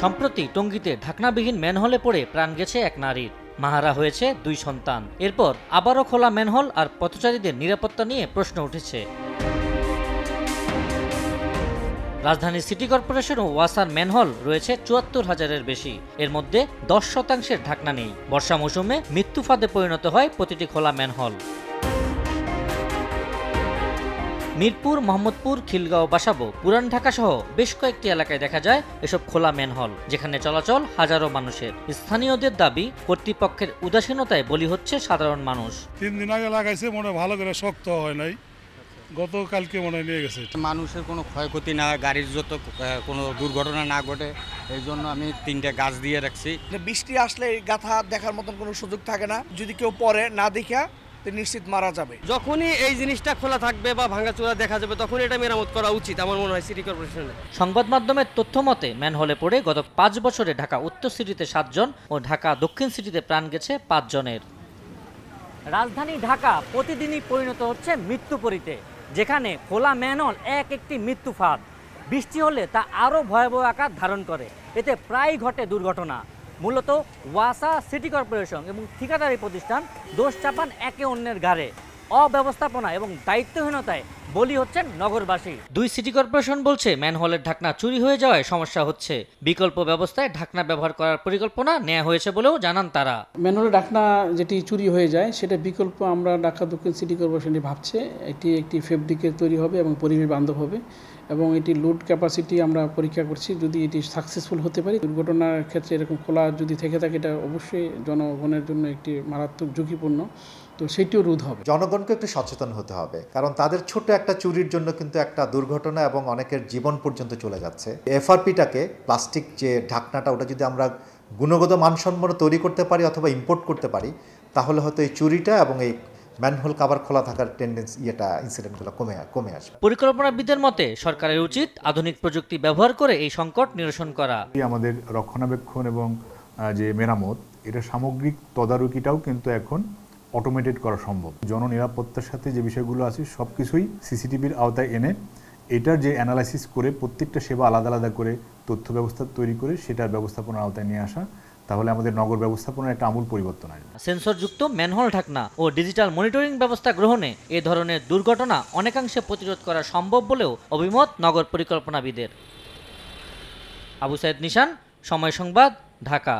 সম্প্রতি টঙ্গীতে ঢাকনাবিহীন ম্যানহোলে পড়ে প্রাণ গেছে এক নারীর। মাহারা হয়েছে 2 সন্তান। এরপর আবারও খোলা ম্যানহোল আর পথচারীদের নিরাপত্তা নিয়ে প্রশ্ন উঠেছে। রাজধানীর সিটি কর্পোরেশন ও ওয়াসার ম্যানহোল রয়েছে ৭৪,০০০-এর বেশি। এর মধ্যে ১০% ঢাকনা নেই। বর্ষা মৌসুমে মৃত্যু ফাঁদে পরিণত হয় প্রতিটি খোলা ম্যানহোল। মিরপুর, মোহাম্মদপুর, খিলগাঁও, বাসাবো, পুরান ঢাকা সহ বেশ কয়েকটি এলাকায় দেখা যায় এসব খোলা ম্যানহোল, যেখানে চলাচল হাজারো মানুষের। স্থানীয়দের দাবি, কর্তৃপক্ষের উদাসীনতায় বলি হচ্ছে সাধারণ মানুষ। 3 দিন আগে লাগাইছে, মনে ভালো করে শক্ত হয় নাই, গতকালকে মনে নিয়ে গেছে। মানুষের কোনো ক্ষয়ক্ষতি না, গাড়ির যত কোনো দুর্ঘটনা না ঘটে, এই জন্য আমি 3টে গাছ দিয়ে রাখছি। বৃষ্টি আসলে গাথা দেখার মতন কোনো সুযোগ থাকে না, যদি কেউ পরে না দেখা নিশ্চিত মারা যাবে। যখনই এই জিনিসটা খোলা থাকবে বা ভাঙাচোরা দেখা যাবে তখন এটা মেরামত করা উচিত আমার মনে হয় সিটি কর্পোরেশনের। সংবাদ মাধ্যমের তথ্য মতে ম্যানহোলে পড়ে গত 5 বছরে ঢাকা উত্তর সিটিতে 7 জন ও ঢাকা দক্ষিণ সিটিতে প্রাণ গেছে 5 জনের। রাজধানী ঢাকা প্রতিদিনই পরিণত হচ্ছে মৃত্যুপরীতে, যেখানে খোলা ম্যানহোল একটি মৃত্যু ফাঁদ। বৃষ্টি হলে তা আরও ভয়াবহ আকার ধারণ করে। এতে প্রায় ঘটে দুর্ঘটনা। মূলত ওয়াসা, সিটি কর্পোরেশন এবং ঠিকাদারি প্রতিষ্ঠান দোষ চাপান একে অন্যের ঘাড়ে। অব্যবস্থাপনা এবং দায়িত্বহীনতায় বলি হচ্ছেন নগরবাসী। 2 সিটি কর্পোরেশন বলছে ম্যানহোলের ঢাকনা চুরি হয়ে যাওয়ায় সমস্যা হচ্ছে। বিকল্প ব্যবস্থায় ঢাকনা ব্যবহার করার পরিকল্পনা নেওয়া হয়েছে বলেও জানান তারা। ম্যানহোলের ঢাকনা যেটি চুরি হয়ে যায় সেটা বিকল্প আমরা ঢাকা দক্ষিণ সিটি কর্পোরেশনে ভাবছে। একটি ফেব্রিকের তৈরি হবে এবং পরিবেশ বান্ধব হবে, এবং এটি লোড ক্যাপাসিটি আমরা পরীক্ষা করছি। যদি এটি সাকসেসফুল হতে পারি, দুর্ঘটনার ক্ষেত্রে এরকম খোলা যদি থেকে থাকে, এটা অবশ্যই জনগণের জন্য একটি মারাত্মক ঝুঁকিপূর্ণ, তো সেটিও রোধ হবে। জনগণকে একটু সচেতন হতে হবে, কারণ তাদের ছোট একটা চুরির জন্য কিন্তু একটা দুর্ঘটনা এবং অনেকের জীবন পর্যন্ত চলে যাচ্ছে। এফআরপিটাকে, প্লাস্টিক যে ঢাকনাটা, ওটা যদি আমরা গুণগত মানসম্পন্ন তৈরি করতে পারি অথবা ইম্পোর্ট করতে পারি, তাহলে হয়তো এই চুরিটা এবং এই ম্যানহোল কাভার খোলা থাকার টেন্ডেন্সি, ইনসিডেন্টগুলো কমে আসবে। পরিকল্পনাবিদদের মতে সরকারের উচিত আধুনিক প্রযুক্তি ব্যবহার করে এই সংকট নিরসন করা। আমাদের রক্ষণাবেক্ষণ এবং যে মেরামত, এটা সামগ্রিক তদারকিটাও কিন্তু এখন অটোমেটেড করা সম্ভব। জননিরাপত্তার সাথে যে বিষয়গুলো আছে সব কিছুই সিসিটিভির আওতায় এনে এটার যে অ্যানালাইসিস করে প্রত্যেকটা সেবা আলাদা আলাদা করে তথ্য ব্যবস্থা তৈরি করে সেটার ব্যবস্থাপনার আওতায় নিয়ে আসা, তাহলে আমাদের নগর ব্যবস্থাপনার একটা আমূল পরিবর্তন আসবে। সেন্সরযুক্ত ম্যানহোল ঢাকনা ও ডিজিটাল মনিটরিং ব্যবস্থা গ্রহণে এ ধরনের দুর্ঘটনা অনেকাংশে প্রতিরোধ করা সম্ভব বলেও অভিমত নগর পরিকল্পনাবিদের। আবু সাইদ নিশান, সময় সংবাদ, ঢাকা।